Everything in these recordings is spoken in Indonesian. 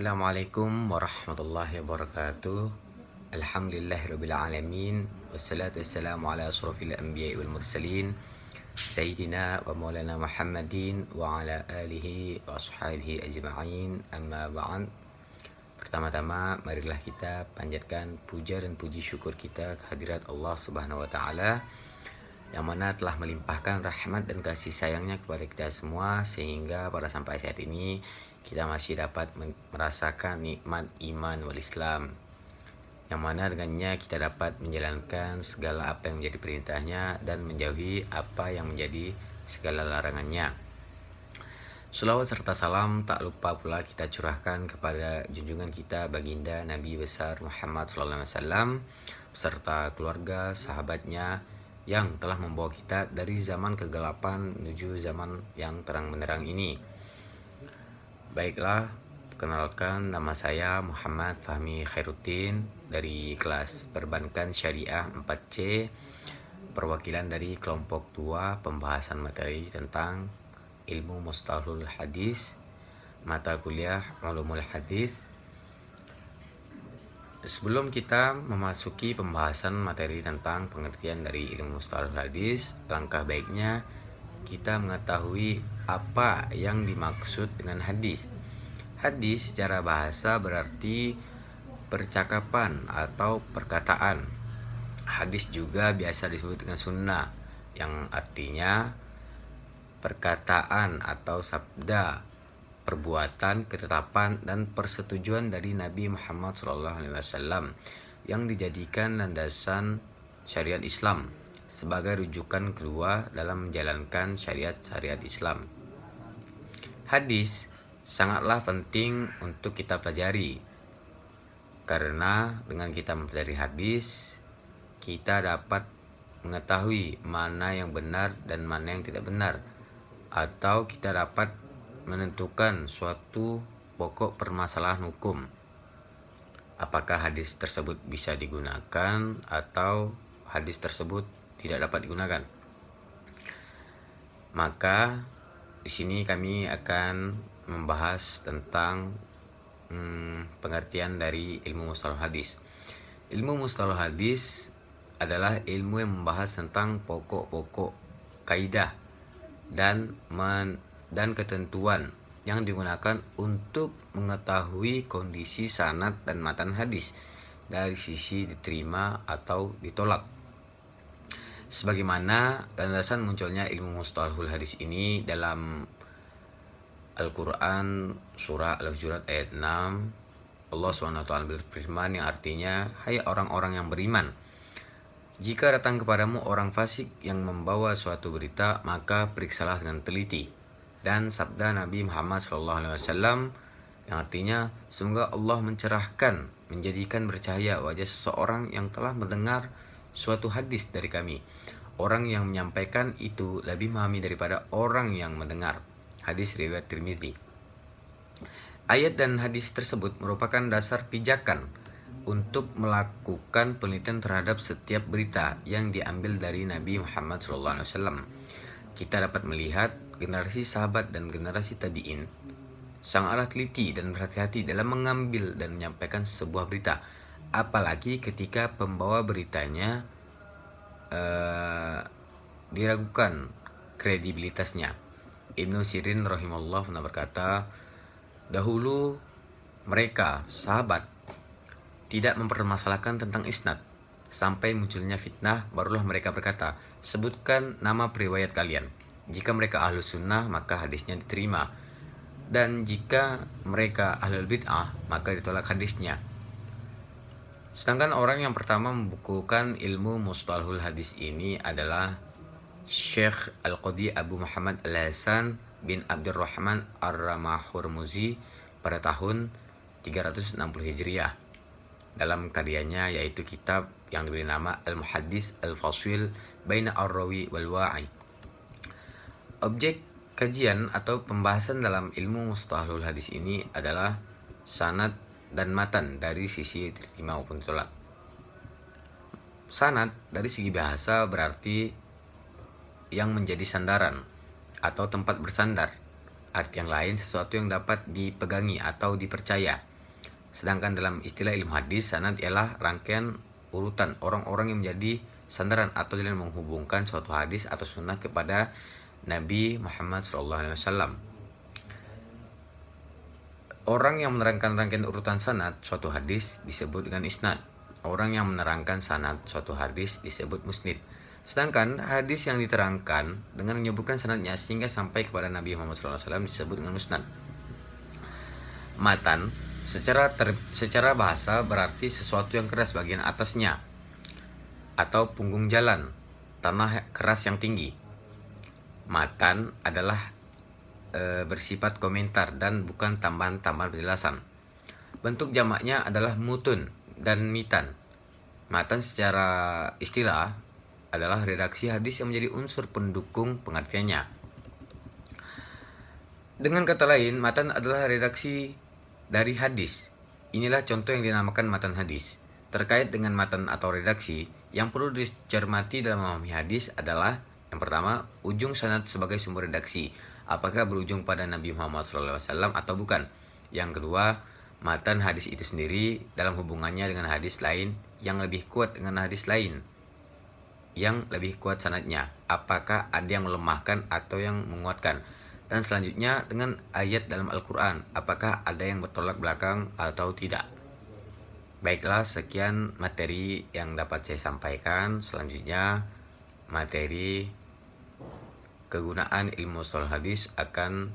Assalamualaikum warahmatullahi wabarakatuh. Alhamdulillahirabbil alamin wassalatu wassalamu ala asrofil anbiya'i wal mursalin sayyidina wa maulana Muhammadin wa ala alihi wa ashabihi ajma'in, amma ba'd. Pertama-tama marilah kita panjatkan puja dan puji syukur kita kehadirat Allah Subhanahu wa taala yang mana telah melimpahkan rahmat dan kasih sayangnya kepada kita semua sehingga pada sampai saat ini kita masih dapat merasakan nikmat iman wal Islam, yang mana dengannya kita dapat menjalankan segala apa yang menjadi perintahnya dan menjauhi apa yang menjadi segala larangannya. Selawat serta salam tak lupa pula kita curahkan kepada junjungan kita baginda Nabi besar Muhammad SAW beserta keluarga, sahabatnya yang telah membawa kita dari zaman kegelapan menuju zaman yang terang benderang ini. Baiklah, perkenalkan, nama saya Muhammad Fahmi Khairuddin dari kelas Perbankan Syariah 4C, perwakilan dari kelompok 2 pembahasan materi tentang ilmu mustalahul hadis, mata kuliah ulumul hadis. Sebelum kita memasuki pembahasan materi tentang pengertian dari ilmu mustalahul hadis, langkah baiknya kita mengetahui apa yang dimaksud dengan hadis. Hadis secara bahasa berarti percakapan atau perkataan. Hadis juga biasa disebut dengan sunnah, yang artinya perkataan atau sabda, perbuatan, ketetapan, dan persetujuan dari Nabi Muhammad SAW yang dijadikan landasan syariat Islam sebagai rujukan kedua dalam menjalankan syariat-syariat Islam. Hadis sangatlah penting untuk kita pelajari, karena dengan kita mempelajari hadis, kita dapat mengetahui mana yang benar dan mana yang tidak benar, atau kita dapat menentukan suatu pokok permasalahan hukum. Apakah hadis tersebut bisa digunakan atau hadis tersebut tidak dapat digunakan. Maka di sini kami akan membahas tentang pengertian dari ilmu mustalah hadis. Ilmu mustalah hadis adalah ilmu yang membahas tentang pokok-pokok kaidah dan ketentuan yang digunakan untuk mengetahui kondisi sanad dan matan hadis dari sisi diterima atau ditolak. Sebagaimana landasan munculnya ilmu mustalahul hadis ini dalam Al-Quran surah Al-Hujurat ayat 6, Allah SWT berfirman yang artinya, hai orang-orang yang beriman, jika datang kepadamu orang fasik yang membawa suatu berita, maka periksalah dengan teliti. Dan sabda Nabi Muhammad SAW yang artinya, semoga Allah mencerahkan, menjadikan bercahaya wajah seseorang yang telah mendengar suatu hadis dari kami. Orang yang menyampaikan itu lebih memahami daripada orang yang mendengar. Hadis riwayat Tirmidzi. Ayat dan hadis tersebut merupakan dasar pijakan untuk melakukan penelitian terhadap setiap berita yang diambil dari Nabi Muhammad SAW. Kita dapat melihat generasi sahabat dan generasi tabi'in sangatlah teliti dan berhati-hati dalam mengambil dan menyampaikan sebuah berita, apalagi ketika pembawa beritanya diragukan kredibilitasnya. Ibnu Sirin rahimahullah pernah berkata, dahulu mereka sahabat tidak mempermasalahkan tentang isnad, sampai munculnya fitnah barulah mereka berkata, sebutkan nama periwayat kalian. Jika mereka ahlus sunnah maka hadisnya diterima, dan jika mereka ahlul bid'ah maka ditolak hadisnya. Sedangkan orang yang pertama membukukan ilmu mustalahul hadis ini adalah Syekh Al-Qadhi Abu Muhammad Al-Hasan bin Abdurrahman Ar-Ramah-Hurmuzi pada tahun 360 Hijriah dalam karyanya, yaitu kitab yang diberi nama Al-Muhaddis Al-Fasil Baina Ar-Rawi Wal-Wa'i. Objek kajian atau pembahasan dalam ilmu mustalahul hadis ini adalah sanad dan matan dari sisi diterima maupun ditolak. Sanad dari segi bahasa berarti yang menjadi sandaran atau tempat bersandar. Arti yang lain, sesuatu yang dapat dipegangi atau dipercaya. Sedangkan dalam istilah ilmu hadis, sanad ialah rangkaian urutan orang-orang yang menjadi sandaran atau jalan menghubungkan suatu hadis atau sunnah kepada Nabi Muhammad SAW. Orang yang menerangkan rangkaian urutan sanad suatu hadis disebut dengan isnad. Orang yang menerangkan sanad suatu hadis disebut musnid. Sedangkan hadis yang diterangkan dengan menyebutkan sanadnya sehingga sampai kepada Nabi Muhammad SAW disebut dengan musnad. Matan secara bahasa berarti sesuatu yang keras bagian atasnya atau punggung jalan, tanah keras yang tinggi. Matan adalah bersifat komentar dan bukan tambahan-tambahan penjelasan. Bentuk jamaknya adalah mutun dan mitan. Matan secara istilah adalah redaksi hadis yang menjadi unsur pendukung pengertiannya. Dengan kata lain, matan adalah redaksi dari hadis. Inilah contoh yang dinamakan matan hadis. Terkait dengan matan atau redaksi, yang perlu dicermati dalam memahami hadis adalah yang pertama, ujung sanad sebagai sumber redaksi. Apakah berujung pada Nabi Muhammad SAW atau bukan? Yang kedua, matan hadis itu sendiri dalam hubungannya dengan hadis lain yang lebih kuat dengan hadis lain yang lebih kuat sanadnya. Apakah ada yang melemahkan atau yang menguatkan? Dan selanjutnya dengan ayat dalam Al-Quran. Apakah ada yang bertolak belakang atau tidak? Baiklah, sekian materi yang dapat saya sampaikan. Selanjutnya materi kegunaan ilmu mustalah hadis akan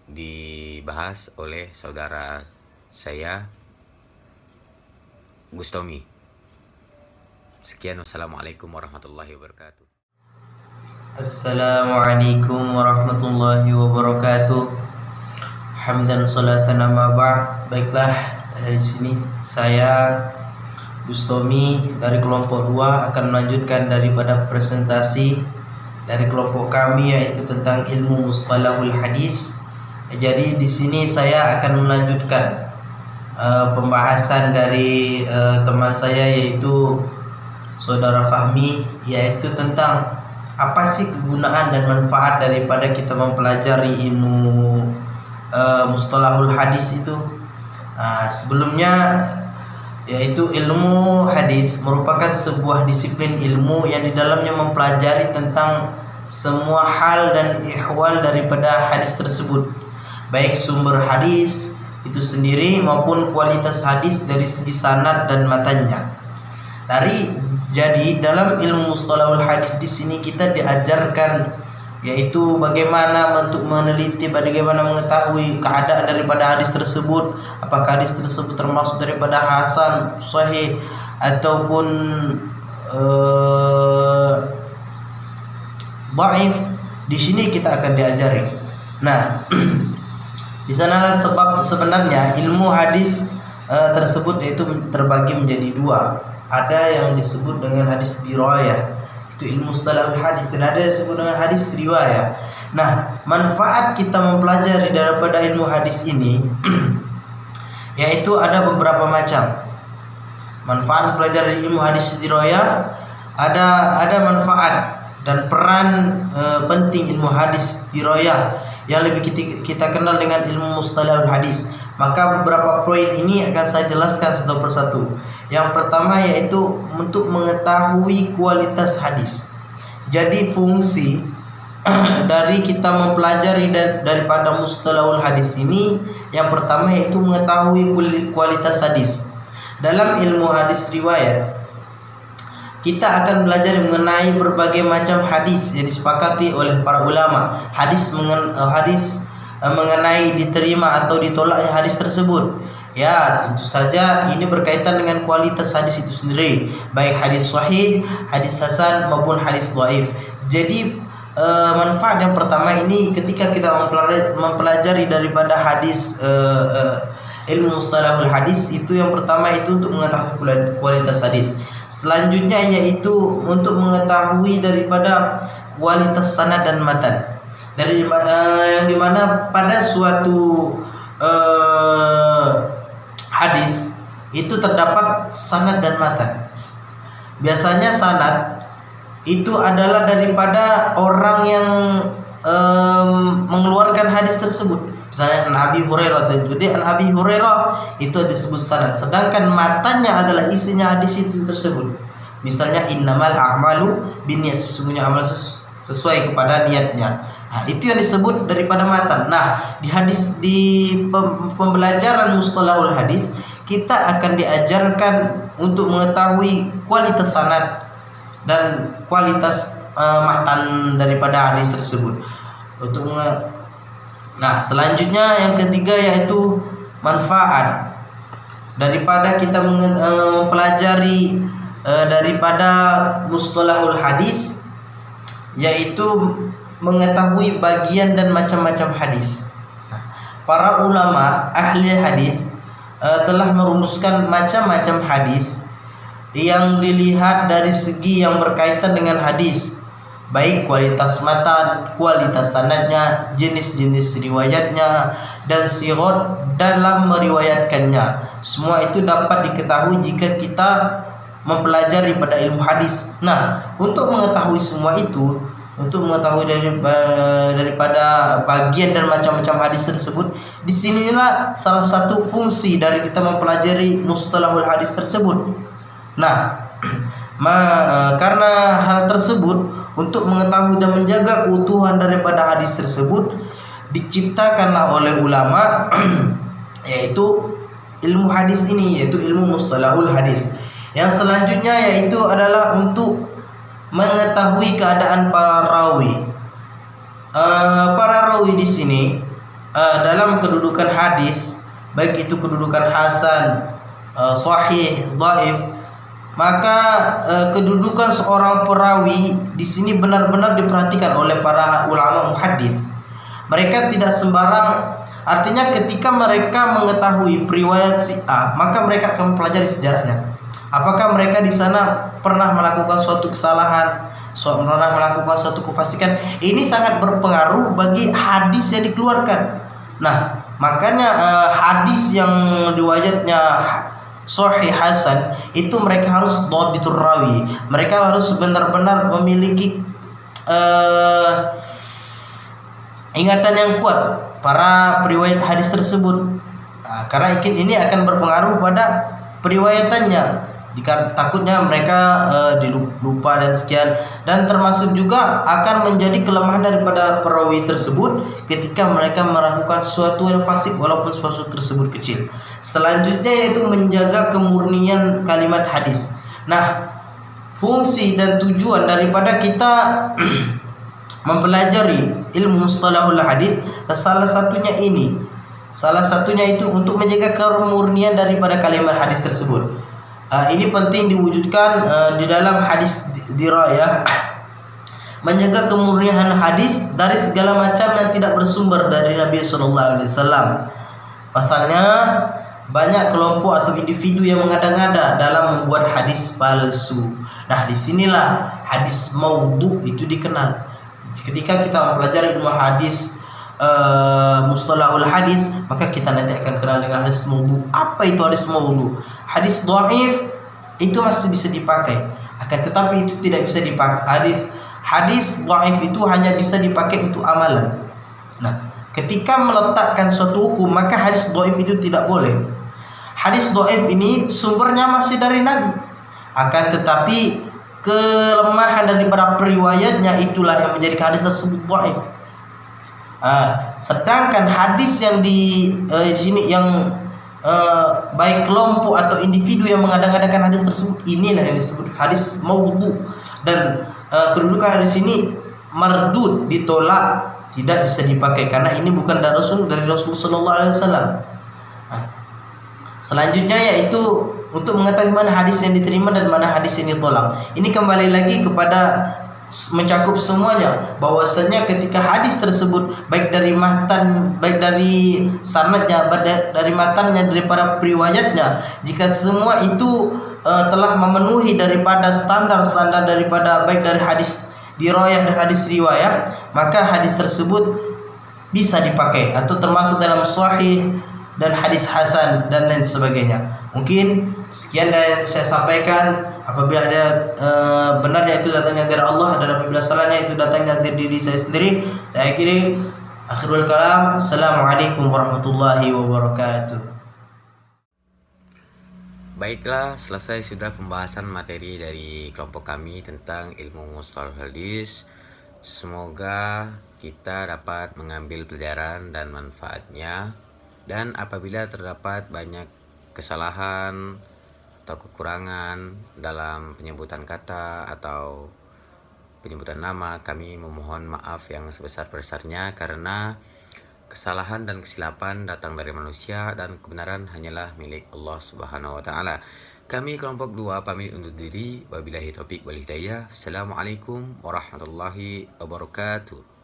dibahas oleh saudara saya Gustomi. Sekian, wassalamualaikum warahmatullahi wabarakatuh. Assalamualaikum warahmatullahi wabarakatuh. Hamdan salatan amma ba'd. Baiklah, dari sini saya Gustomi dari kelompok 2 akan melanjutkan daripada presentasi dari kelompok kami, yaitu tentang ilmu mustalahul hadis. Jadi di sini saya akan melanjutkan pembahasan dari teman saya, yaitu Saudara Fahmi, yaitu tentang apa sih kegunaan dan manfaat daripada kita mempelajari ilmu mustalahul hadis itu. Sebelumnya, yaitu ilmu hadis merupakan sebuah disiplin ilmu yang di dalamnya mempelajari tentang semua hal dan ihwal daripada hadis tersebut, baik sumber hadis itu sendiri maupun kualitas hadis dari segi sanad dan matanya. Jadi dalam ilmu mustalahul hadis di sini kita diajarkan yaitu bagaimana untuk meneliti, bagaimana mengetahui keadaan daripada hadis tersebut, apakah hadis tersebut termasuk daripada hasan, sahih ataupun dhaif. Di sini kita akan diajari. Nah, di sanalah sebab sebenarnya ilmu hadis tersebut yaitu terbagi menjadi 2. Ada yang disebut dengan hadis dirayah, itu ilmu mustalahul hadis, dan ada yang disebut dengan hadis riwayah. Nah, manfaat kita mempelajari daripada ilmu hadis ini yaitu ada beberapa macam. Manfaat mempelajari ilmu hadis dirayah, ada manfaat dan peran penting ilmu hadis dirayah yang lebih kita kenal dengan ilmu mustalahul hadis. Maka beberapa poin ini akan saya jelaskan satu persatu. Yang pertama yaitu untuk mengetahui kualitas hadis. Jadi fungsi dari kita mempelajari daripada mustalahul hadis ini, yang pertama yaitu mengetahui kualitas hadis. Dalam ilmu hadis riwayat, kita akan belajar mengenai berbagai macam hadis yang disepakati oleh para ulama. Hadis mengenai diterima atau ditolaknya hadis tersebut. Ya, tentu saja ini berkaitan dengan kualitas hadis itu sendiri, baik hadis sahih, hadis hasan maupun hadis dhaif. Jadi manfaat yang pertama ini ketika kita mempelajari daripada hadis ilmu mustalahul hadis, itu yang pertama itu untuk mengetahui kualitas hadis. Selanjutnya yaitu untuk mengetahui daripada kualitas sanad dan matan. Dari yang dimana pada suatu hadis itu terdapat sanad dan matan. Biasanya sanad itu adalah daripada orang yang mengeluarkan hadis tersebut. Misalnya an Abi Hurairah, jadi an Abi Hurairah itu disebut sanad, sedangkan matanya adalah isinya hadis itu tersebut. Misalnya innamal a'malu binniyat, sesungguhnya amal sesuai kepada niatnya. Nah, itu yang disebut daripada matan. Nah, di pembelajaran mustalahul hadis kita akan diajarkan untuk mengetahui kualitas sanad dan kualitas matan daripada hadis tersebut. Nah, selanjutnya yang ketiga yaitu manfaat daripada kita mempelajari daripada mustalahul hadis, yaitu mengetahui bagian dan macam-macam hadis. Para ulama ahli hadis telah merumuskan macam-macam hadis yang dilihat dari segi yang berkaitan dengan hadis, baik kualitas matan, kualitas sanadnya, jenis-jenis riwayatnya, dan sirot dalam meriwayatkannya. Semua itu dapat diketahui jika kita mempelajari pada ilmu hadis. Nah, untuk mengetahui semua itu, untuk mengetahui daripada bagian dan macam-macam hadis tersebut, disinilah salah satu fungsi dari kita mempelajari mustalahul hadis tersebut. Nah, karena hal tersebut, untuk mengetahui dan menjaga keutuhan daripada hadis tersebut, diciptakanlah oleh ulama yaitu ilmu hadis ini, yaitu ilmu mustalahul hadis. Yang selanjutnya yaitu adalah untuk mengetahui keadaan para rawi. Para rawi di sini dalam kedudukan hadis, baik itu kedudukan hasan, sahih, dhaif, maka kedudukan seorang perawi di sini benar-benar diperhatikan oleh para ulama muhaddits. Mereka tidak sembarang, artinya ketika mereka mengetahui periwayat si A, maka mereka akan mempelajari sejarahnya. Apakah mereka di sana pernah melakukan suatu kesalahan, pernah melakukan suatu kefasikan? Ini sangat berpengaruh bagi hadis yang dikeluarkan. Nah, makanya hadis yang riwayatnya sahih hasan itu mereka harus dhabitur rawi. Mereka harus benar-benar memiliki ingatan yang kuat para periwayat hadis tersebut. Nah, karena ini akan berpengaruh pada periwayatannya. Jika takutnya mereka lupa dan sekian, dan termasuk juga akan menjadi kelemahan daripada perawi tersebut ketika mereka melakukan sesuatu yang fasik walaupun sesuatu tersebut kecil. Selanjutnya yaitu menjaga kemurnian kalimat hadis. Nah, fungsi dan tujuan daripada kita mempelajari ilmu mustalahul hadis salah satunya itu untuk menjaga kemurnian daripada kalimat hadis tersebut. Ini penting diwujudkan di dalam hadis dirayah, menjaga kemurnian hadis dari segala macam yang tidak bersumber dari Nabi SAW. Pasalnya banyak kelompok atau individu yang mengada-ngada dalam membuat hadis palsu. Nah, disinilah hadis maudhu itu dikenal. Ketika kita mempelajari ilmu hadis mustalahul hadis, maka kita nanti akan kenal dengan hadis maudhu. Apa itu hadis maudhu? Hadis dhaif itu masih bisa dipakai, akan tetapi itu tidak bisa dipakai. Hadis dhaif itu hanya bisa dipakai untuk amalan. Nah, ketika meletakkan suatu hukum, maka hadis dhaif itu tidak boleh. Hadis dhaif ini sumbernya masih dari Nabi, akan tetapi kelemahan daripada periwayatnya itulah yang menjadikan hadis tersebut dhaif. Sedangkan hadis yang di sini yang baik kelompok atau individu yang mengada-ngadakan hadis tersebut, inilah yang disebut hadis maudhu. Dan kedudukan hadis ini mardud, ditolak, tidak bisa dipakai karena ini bukan dari Rasulullah SAW. Selanjutnya yaitu untuk mengetahui mana hadis yang diterima dan mana hadis yang ditolak. Ini kembali lagi kepada mencakup semuanya, bahwasanya ketika hadis tersebut baik dari matan, baik dari sanadnya, dari matannya, daripada periwayatnya, jika semua itu telah memenuhi daripada standar-standar daripada baik dari hadis dirayah dan hadis riwayat, maka hadis tersebut bisa dipakai atau termasuk dalam sahih dan hadis hasan dan lain sebagainya. Mungkin sekian yang saya sampaikan. Apabila ada benarnya itu datangnya dari Allah, dan apabila salahnya itu datangnya dari diri saya sendiri. Saya akhiri Akhirul kalam, assalamualaikum warahmatullahi wabarakatuh. Baiklah, selesai sudah pembahasan materi dari kelompok kami tentang ilmu mustalah hadis. Semoga kita dapat mengambil pelajaran dan manfaatnya. Dan apabila terdapat banyak kesalahan atau kekurangan dalam penyebutan kata atau penyebutan nama, kami memohon maaf yang sebesar-besarnya karena kesalahan dan kesilapan datang dari manusia dan kebenaran hanyalah milik Allah Subhanahu wa taala. Kami kelompok 2 pamit undur diri. Wabillahi taufik wal hidayah. Assalamualaikum warahmatullahi wabarakatuh.